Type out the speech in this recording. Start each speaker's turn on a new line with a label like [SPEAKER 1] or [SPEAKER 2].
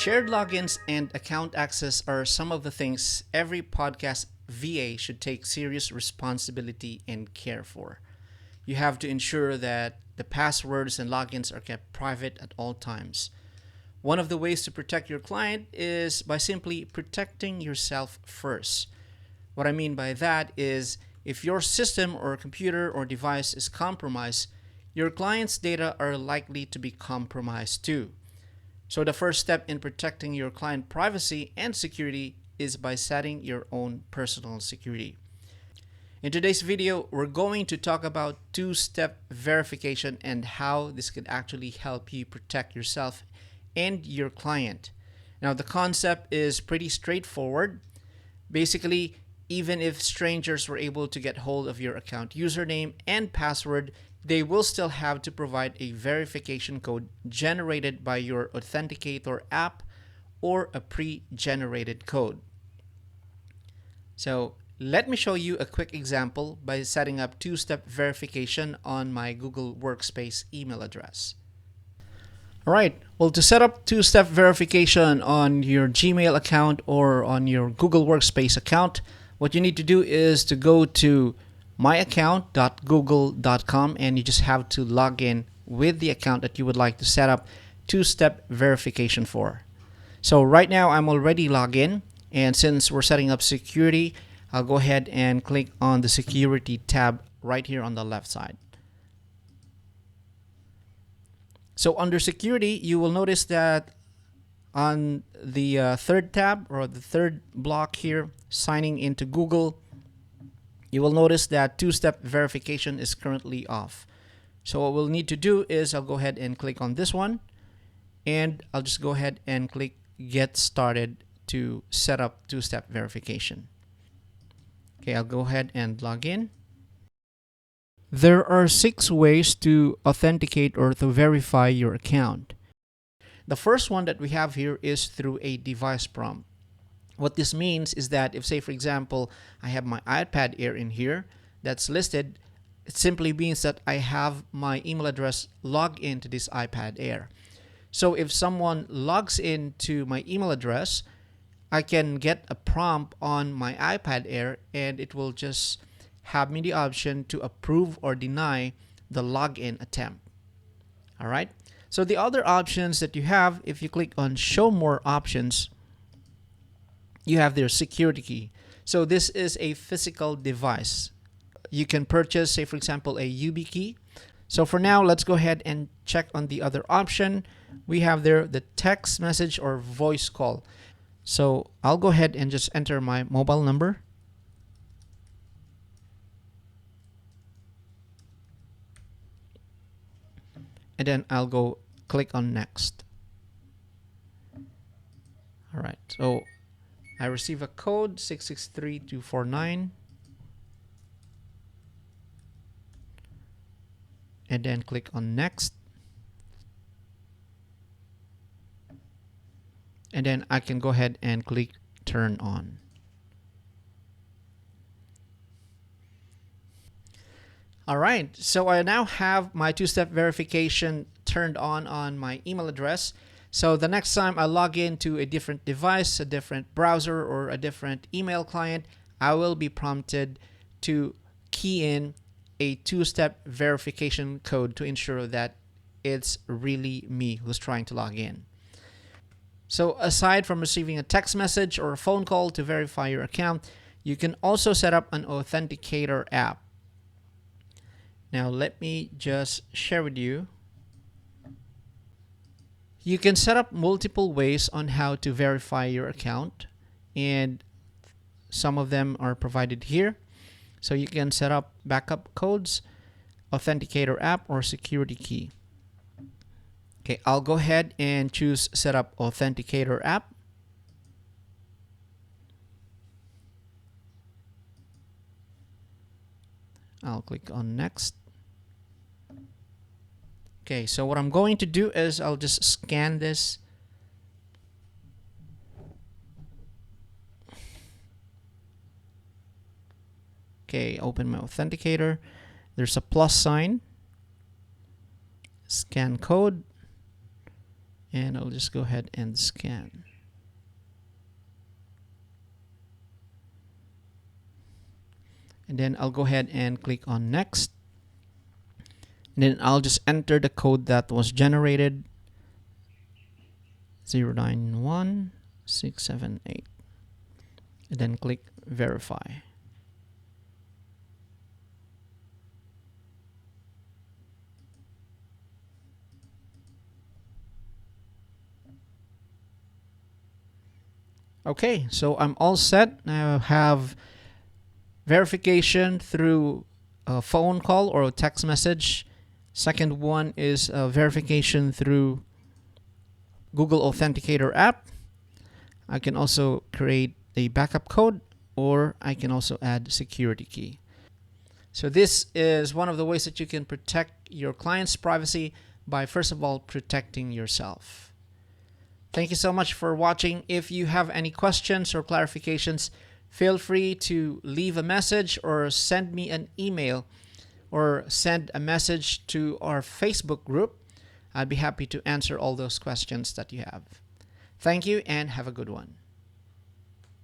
[SPEAKER 1] Shared logins and account access are some of the things every podcast VA should take serious responsibility and care for. You have to ensure that the passwords and logins are kept private at all times. One of the ways to protect your client is by simply protecting yourself first. What I mean by that is if your system or computer or device is compromised, your client's data are likely to be compromised too. So the first step in protecting your client privacy and security is by setting your own personal security. In today's video, we're going to talk about two-step verification and how this could actually help you protect yourself and your client. Now, the concept is pretty straightforward. Basically, even if strangers were able to get hold of your account username and password, they will still have to provide a verification code generated by your Authenticator app or a pre-generated code. So let me show you a quick example by setting up two-step verification on my Google Workspace email address. Alright, well, to set up two-step verification on your Gmail account or on your Google Workspace account, what you need to do is to go to myaccount.google.com and you just have to log in with the account that you would like to set up two-step verification for. So right now I'm already logged in, and since we're setting up security, I'll go ahead and click on the security tab right here on the left side. So under security, you will notice that on the third tab or the third block here, signing into Google, you will notice that two-step verification is currently off. So what we'll need to do is I'll go ahead and click on this one, and I'll just go ahead and click Get Started to set up two-step verification. Okay, I'll go ahead and log in. There are 6 ways to authenticate or to verify your account. The first one that we have here is through a device prompt. What this means is that if, say, for example, I have my iPad Air in here that's listed, it simply means that I have my email address logged into this iPad Air. So if someone logs into my email address, I can get a prompt on my iPad Air and it will just have me the option to approve or deny the login attempt. Alright? So the other options that you have, if you click on Show More Options, you have their security key. So this is a physical device. You can purchase, say for example, a YubiKey. So for now, let's go ahead and check on the other option. We have there the text message or voice call. So I'll go ahead and just enter my mobile number. And then I'll go click on Next. All right, so I receive a code 663249, and then click on Next, and then I can go ahead and click Turn On. Alright, so I now have my two-step verification turned on my email address. So the next time I log into a different device, a different browser, or a different email client, I will be prompted to key in a two-step verification code to ensure that it's really me who's trying to log in. So aside from receiving a text message or a phone call to verify your account, you can also set up an Authenticator app. Now let me just share with you. You can set up multiple ways on how to verify your account, and some of them are provided here. So you can set up backup codes, Authenticator app, or security key. Okay, I'll go ahead and choose set up Authenticator app. I'll click on Next. Okay, so what I'm going to do is I'll just scan this. Okay, open my Authenticator. There's a plus sign. Scan code. and I'll just go ahead and scan. And then I'll go ahead and click on next. And then I'll just enter the code that was generated, 091678. And then click verify. Okay, so I'm all set. I have verification through a phone call or a text message. Second one is verification through Google Authenticator app. I can also create a backup code, or I can also add security key. So this is one of the ways that you can protect your client's privacy by, first of all, protecting yourself. Thank you so much for watching. If you have any questions or clarifications, feel free to leave a message or send me an email or send a message to our Facebook group. I'd be happy to answer all those questions that you have. Thank you and have a good one.